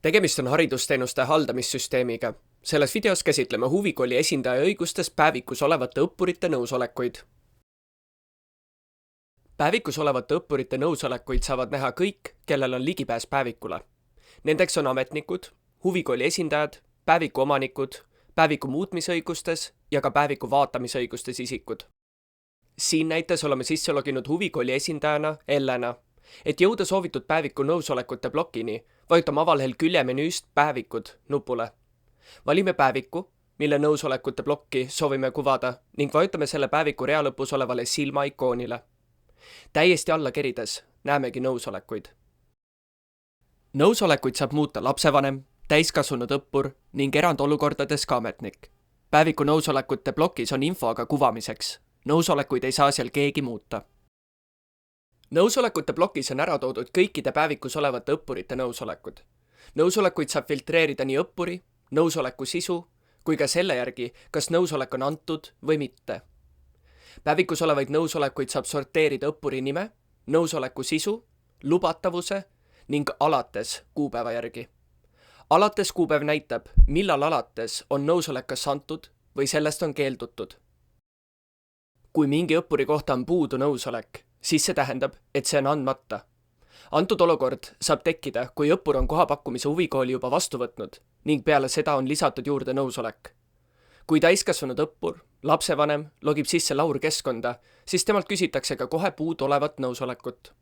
Tegemist on haridusteenuste haldamissüsteemiga. Selles videos käsitleme huvikooli esindaja õigustes päevikus olevate õppurite nõusolekuid. Päevikus olevate õppurite nõusolekuid saavad näha kõik, kellel on ligipääs päevikule. Nendeks on ametnikud, huvikooli esindajad, päeviku omanikud, päeviku muutmisõigustes ja ka päeviku vaatamisõigustes isikud. Siin näites oleme sisse loginud huvikooli esindajana Ellena. Et jõuda soovitud päeviku nõusolekute blokini, vajutame avalehel küljemenüüst päevikud nupule. Valime päeviku, mille nõusolekute blokki soovime kuvada ning vajutame selle päeviku rea lõpus olevale silma ikoonile. Täiesti alla kerides näemegi nõusolekuid. Nõusolekuid saab muuta lapsevanem, täiskasvanud õppur ning erandolukordades ka ametnik. Päeviku nõusolekute blokis on info aga kuvamiseks. Nõusolekuid ei saa seal keegi muuta. Nõusolekute blokis on ära toodud kõikide päevikus olevate õppurite nõusolekud. Nõusolekuid saab filtreerida nii õppuri, nõusoleku sisu, kui ka selle järgi, kas nõusolek on antud või mitte. Päevikus olevaid nõusolekuid saab sorteerida õppuri nime, nõusoleku sisu, lubatavuse ning alates kuupäeva järgi. Alates kuupäev näitab, millal alates on nõusolek kas antud või sellest on keeldutud. Kui mingi õppuri kohta on puudu nõusolek, siis see tähendab, et see on andmata. Antud olukord saab tekkida, kui õppur on kohapakkumise huvikooli juba vastu võtnud ning peale seda on lisatud juurde nõusolek. Kui täiskasvanud õppur, lapsevanem logib sisse Laur keskkonda, siis temalt küsitakse ka kohe puudu olevat nõusolekut.